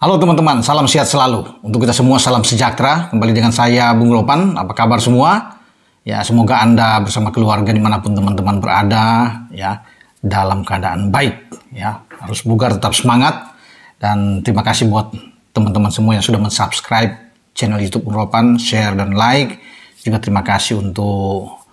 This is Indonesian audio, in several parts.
Halo teman-teman, salam sehat selalu. Untuk kita semua salam sejahtera. Kembali dengan saya Bung Ropan. Apa kabar semua? Ya, semoga Anda bersama keluarga dimanapun teman-teman berada, ya, dalam keadaan baik. Ya, harus bugar, tetap semangat. Dan terima kasih buat teman-teman semua yang sudah mensubscribe channel YouTube Bung Ropan, share dan like. Juga terima kasih untuk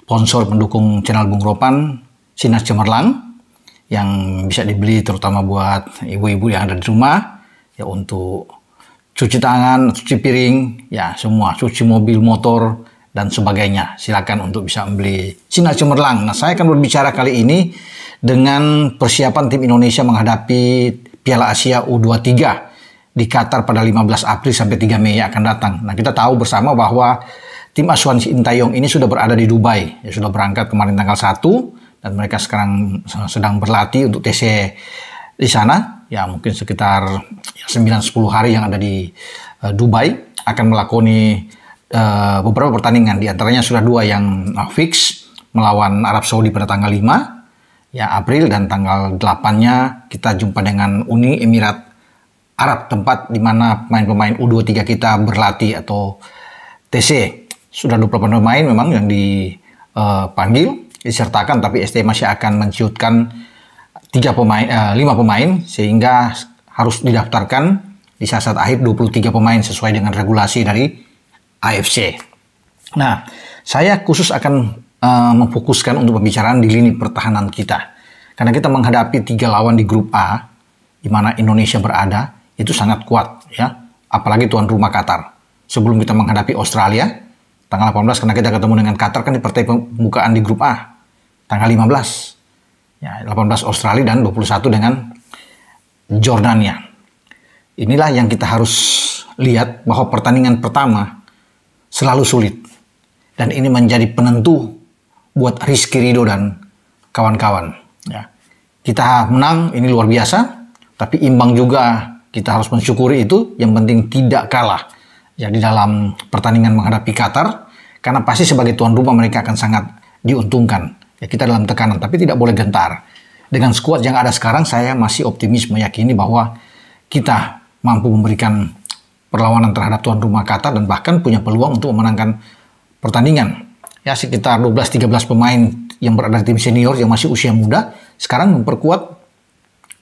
sponsor pendukung channel Bung Ropan, Sinar Cemerlang, yang bisa dibeli terutama buat ibu-ibu yang ada di rumah. Ya, untuk cuci tangan, cuci piring, ya semua, cuci mobil, motor, dan sebagainya. Silakan untuk bisa membeli Sinar Cemerlang. Nah, saya akan berbicara kali ini dengan persiapan tim Indonesia menghadapi Piala Asia U23 di Qatar pada 15 April sampai 3 Mei yang akan datang. Nah, kita tahu bersama bahwa tim asuhan Sintayong ini sudah berada di Dubai. Ya, sudah berangkat kemarin tanggal 1 dan mereka sekarang sedang berlatih untuk TC di sana. Ya, mungkin sekitar 9-10 hari yang ada di Dubai, akan melakoni beberapa pertandingan. Di antaranya sudah 2 yang fix, melawan Arab Saudi pada tanggal 5 ya April, dan tanggal 8-nya kita jumpa dengan Uni Emirat Arab, tempat di mana pemain-pemain U23 kita berlatih atau TC. Sudah 28 pemain memang yang dipanggil, disertakan, tapi ST masih akan menciutkan 5 pemain, sehingga harus didaftarkan di saat akhir 23 pemain sesuai dengan regulasi dari AFC. Nah, saya khusus akan memfokuskan untuk pembicaraan di lini pertahanan kita. Karena kita menghadapi 3 lawan di grup A, di mana Indonesia berada, itu sangat kuat, ya. Apalagi tuan rumah Qatar. Sebelum kita menghadapi Australia, tanggal 18, karena kita ketemu dengan Qatar kan di partai pembukaan di grup A, tanggal 15. Ya, 18 Australia dan 21 dengan Jordania. Inilah yang kita harus lihat, bahwa pertandingan pertama selalu sulit. Dan ini menjadi penentu buat Rizky Ridho dan kawan-kawan. Ya. Kita menang, ini luar biasa. Tapi imbang juga kita harus mensyukuri itu. Yang penting tidak kalah ya di dalam pertandingan menghadapi Qatar. Karena pasti sebagai tuan rumah mereka akan sangat diuntungkan. Ya, kita dalam tekanan, tapi tidak boleh gentar. Dengan skuad yang ada sekarang, saya masih optimis meyakini bahwa kita mampu memberikan perlawanan terhadap tuan rumah Qatar dan bahkan punya peluang untuk memenangkan pertandingan. Ya, sekitar 12-13 pemain yang berada di tim senior yang masih usia muda sekarang memperkuat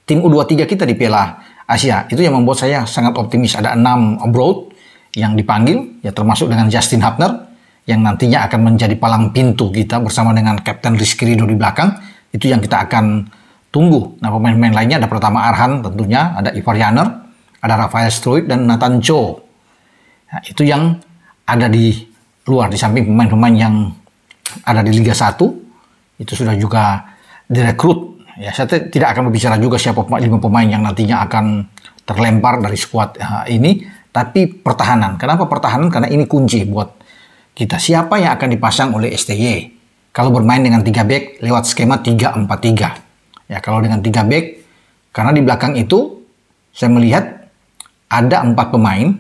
tim U23 kita di Piala Asia. Itu yang membuat saya sangat optimis. Ada 6 abroad yang dipanggil, ya termasuk dengan Justin Hubner, yang nantinya akan menjadi palang pintu kita bersama dengan Kapten Rizky Ridho di belakang. Itu yang kita akan tunggu. Nah, pemain-pemain lainnya ada Pratama Arhan tentunya, ada Ivar Yaner, ada Rafael Struijk, dan Nathan Cho. Nah, itu yang ada di luar, di samping pemain-pemain yang ada di Liga 1, itu sudah juga direkrut. Ya, saya tidak akan berbicara juga siapa 5 pemain yang nantinya akan terlempar dari skuad ini, tapi pertahanan. Kenapa pertahanan? Karena ini kunci buat kita. Siapa yang akan dipasang oleh STY? Kalau bermain dengan 3 back lewat skema 3-4-3. Ya, kalau dengan 3 back, karena di belakang itu saya melihat ada 4 pemain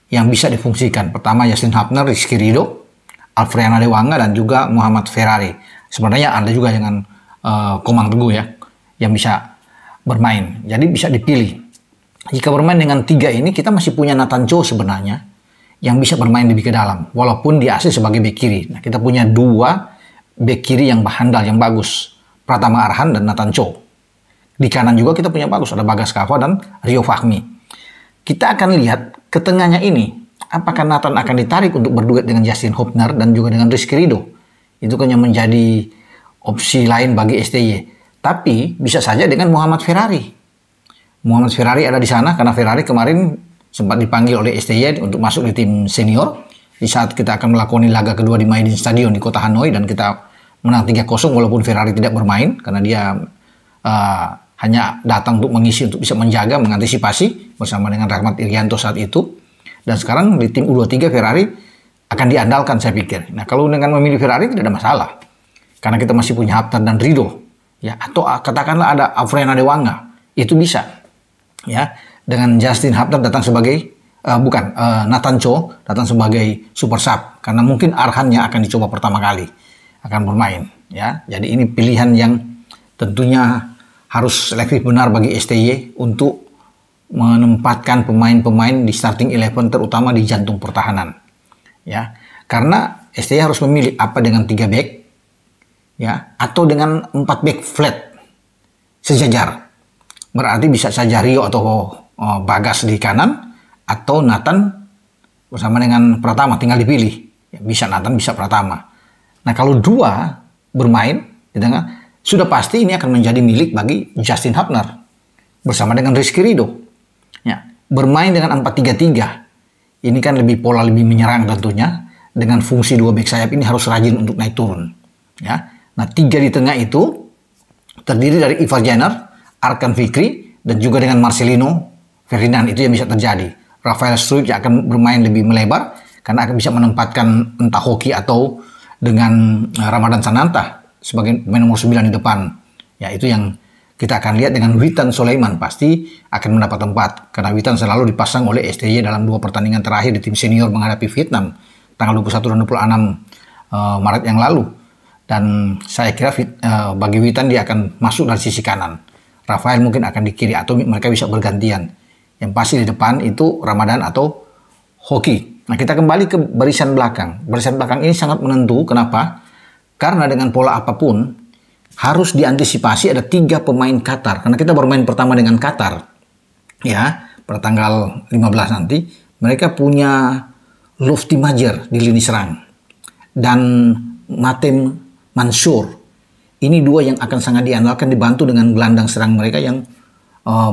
yang bisa difungsikan. Pertama Justin Hubner, Rizky Ridho, Alfredo Dewanga, dan juga Muhammad Ferrari. Sebenarnya ada juga dengan Komang Teguh ya, yang bisa bermain. Jadi bisa dipilih. Jika bermain dengan 3 ini, kita masih punya Nathan Cho sebenarnya, yang bisa bermain lebih ke dalam, walaupun di asli sebagai bek kiri. Nah, kita punya 2 bek kiri yang handal, yang bagus, Pratama Arhan dan Nathan Cho. Di kanan juga kita punya bagus, ada Bagas Kava dan Rio Fahmi. Kita akan lihat ke tengahnya ini, apakah Nathan akan ditarik untuk berduet dengan Justin Hubner dan juga dengan Rizky Ridho. Itu kan yang menjadi opsi lain bagi STY. Tapi bisa saja dengan Muhammad Ferrari. Muhammad Ferrari ada di sana karena Ferrari kemarin sempat dipanggil oleh STY untuk masuk di tim senior di saat kita akan melakoni laga kedua di Maidin Stadion di kota Hanoi, dan kita menang 3-0 walaupun Ferrari tidak bermain karena dia hanya datang untuk mengisi, untuk bisa menjaga, mengantisipasi bersama dengan Rahmat Irianto saat itu. Dan sekarang di tim U23 Ferrari akan diandalkan, saya pikir. Nah, kalau dengan memilih Ferrari tidak ada masalah karena kita masih punya Hubner dan Ridho, ya, atau katakanlah ada Alfredo Dewanga, itu bisa, ya. Dengan Justin Hubner datang sebagai Nathan Cho datang sebagai super sub, karena mungkin Arhannya akan dicoba pertama kali akan bermain, ya. Jadi ini pilihan yang tentunya harus selektif benar bagi STY untuk menempatkan pemain-pemain di starting 11 terutama di jantung pertahanan. Ya, karena STY harus memilih apa dengan 3 back ya atau dengan 4 back flat sejajar. Berarti bisa saja Rio atau Bagas di kanan atau Nathan bersama dengan Pratama, tinggal dipilih. Ya, bisa Nathan, bisa Pratama. Nah, kalau dua bermain di tengah, sudah pasti ini akan menjadi milik bagi Justin Hubner bersama dengan Rizky Ridho. Ya, bermain dengan 4-3-3. Ini kan pola lebih menyerang tentunya. Dengan fungsi 2 back sayap ini harus rajin untuk naik turun. Ya. Nah, 3 di tengah itu terdiri dari Ivar Jenner, Arkan Fikri, dan juga dengan Marcelino Ferdinand. Itu yang bisa terjadi. Rafael Struijk yang akan bermain lebih melebar karena akan bisa menempatkan entah Hoki atau dengan Ramadan Sananta sebagai pemain nomor 9 di depan. Ya, itu yang kita akan lihat dengan Witan Sulaiman pasti akan mendapat tempat karena Witan selalu dipasang oleh STY dalam 2 pertandingan terakhir di tim senior menghadapi Vietnam tanggal 21 dan 26 Maret yang lalu. Dan saya kira bagi Witan dia akan masuk dari sisi kanan. Rafael mungkin akan di kiri atau mereka bisa bergantian. Yang pasti di depan itu Ramadan atau Hoki. Nah, kita kembali ke barisan belakang. Barisan belakang ini sangat menentu. Kenapa? Karena dengan pola apapun harus diantisipasi ada 3 pemain Qatar. Karena kita bermain pertama dengan Qatar. Ya, pada tanggal 15 nanti. Mereka punya Lofty Majer di lini serang. Dan Matem Mansour. Ini 2 yang akan sangat diandalkan dibantu dengan gelandang serang mereka yang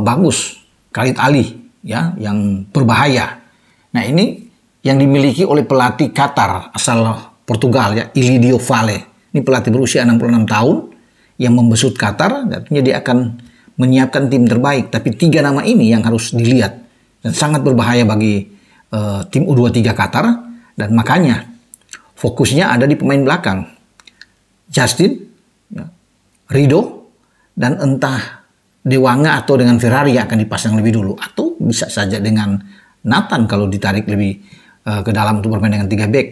bagus. Khalid Ali, ya, yang berbahaya. Nah, ini yang dimiliki oleh pelatih Qatar asal Portugal, ya, Ilidio Vale. Ini pelatih berusia 66 tahun yang membesut Qatar, artinya dia akan menyiapkan tim terbaik. Tapi 3 nama ini yang harus dilihat dan sangat berbahaya bagi tim U23 Qatar, dan makanya fokusnya ada di pemain belakang. Justin, ya, Ridho, dan entah Dewanga atau dengan Ferrari yang akan dipasang lebih dulu. Atau bisa saja dengan Nathan kalau ditarik lebih ke dalam untuk bermain dengan 3 back.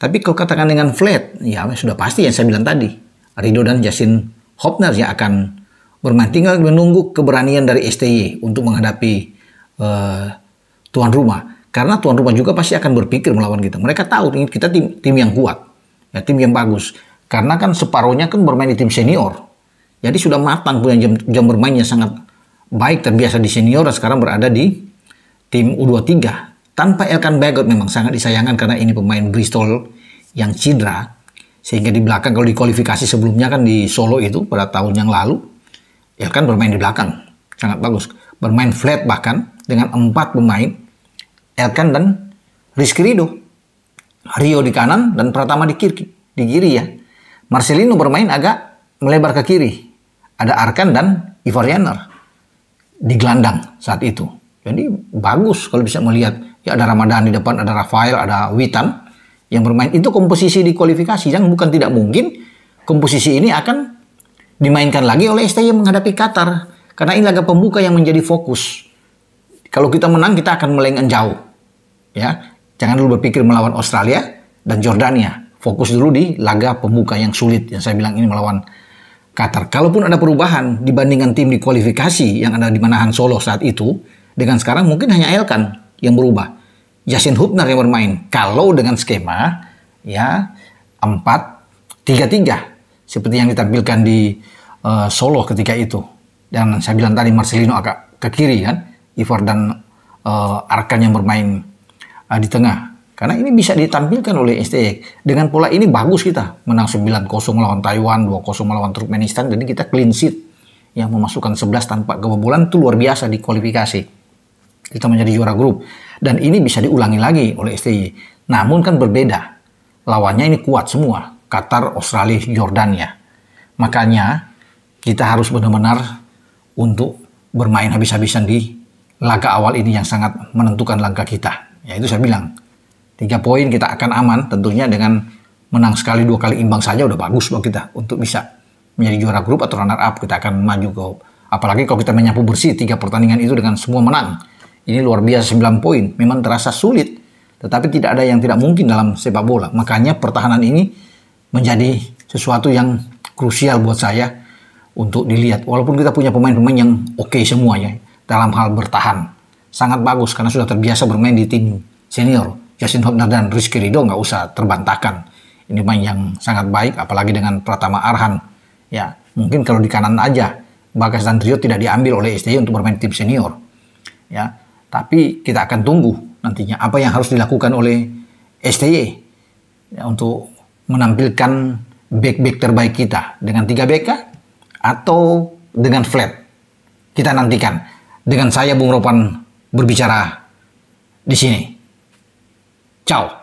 Tapi kalau katakan dengan flat, ya sudah pasti yang saya bilang tadi. Ridho dan Justin Hubner yang akan bermain. Tinggal menunggu keberanian dari STY untuk menghadapi tuan rumah. Karena tuan rumah juga pasti akan berpikir melawan kita. Mereka tahu kita tim yang kuat. Ya, tim yang bagus. Karena kan separuhnya kan bermain di tim senior. Jadi sudah matang, punya jam bermainnya sangat baik, terbiasa di senior dan sekarang berada di tim U23. Tanpa Elkan Bagot memang sangat disayangkan karena ini pemain Bristol yang cedera. Sehingga di belakang kalau di kualifikasi sebelumnya kan di Solo itu pada tahun yang lalu, Elkan bermain di belakang. Sangat bagus. Bermain flat bahkan dengan 4 pemain. Elkan dan Rizky Ridho. Rio di kanan dan Pratama di kiri ya. Marcelino bermain agak melebar ke kiri. Ada Arkan dan Ivar Jenner di gelandang saat itu. Jadi bagus kalau bisa melihat. Ya, ada Ramadan di depan, ada Rafael, ada Witan yang bermain. Itu komposisi di kualifikasi yang bukan tidak mungkin komposisi ini akan dimainkan lagi oleh STY menghadapi Qatar. Karena ini laga pembuka yang menjadi fokus. Kalau kita menang kita akan melengah jauh. Ya, jangan dulu berpikir melawan Australia dan Jordania. Fokus dulu di laga pembuka yang sulit yang saya bilang ini melawan Qatar. Kalaupun ada perubahan dibandingkan tim di kualifikasi yang ada di Manahan Solo saat itu, dengan sekarang mungkin hanya Elkan yang berubah. Justin Hubner yang bermain. Kalau dengan skema ya 4-3-3 seperti yang ditampilkan di Solo ketika itu. Dan saya bilang tadi Marcelino agak ke kiri kan, Ivar dan Arkan yang bermain di tengah. Karena ini bisa ditampilkan oleh STY. Dengan pola ini bagus kita. Menang 9-0 melawan Taiwan, 2-0 melawan Turkmenistan. Jadi kita clean sheet. Yang memasukkan 11 tanpa kebobolan itu luar biasa di kualifikasi. Kita menjadi juara grup. Dan ini bisa diulangi lagi oleh STY. Namun kan berbeda. Lawannya ini kuat semua. Qatar, Australia, Jordania. Makanya kita harus benar-benar untuk bermain habis-habisan di laga awal ini yang sangat menentukan langkah kita. Ya itu saya bilang. 3 poin kita akan aman tentunya dengan menang sekali 2 kali imbang saja udah bagus buat kita untuk bisa menjadi juara grup atau runner up. Kita akan maju ke, apalagi kalau kita menyapu bersih 3 pertandingan itu dengan semua menang. Ini luar biasa 9 poin. Memang terasa sulit, tetapi tidak ada yang tidak mungkin dalam sepak bola. Makanya pertahanan ini menjadi sesuatu yang krusial buat saya untuk dilihat. Walaupun kita punya pemain-pemain yang oke semua ya dalam hal bertahan. sangat bagus karena sudah terbiasa bermain di tim senior. Justin Hubner dan Rizky Ridho nggak usah terbantahkan. Ini main yang sangat baik, apalagi dengan Pratama Arhan. Ya, mungkin kalau di kanan aja, Bagas dan Trio tidak diambil oleh STY untuk bermain tim senior. Ya, tapi kita akan tunggu nantinya apa yang harus dilakukan oleh STY ya, untuk menampilkan back-back terbaik kita dengan 3 BK atau dengan flat. Kita nantikan. Dengan saya Bung Ropan berbicara di sini. Ciao.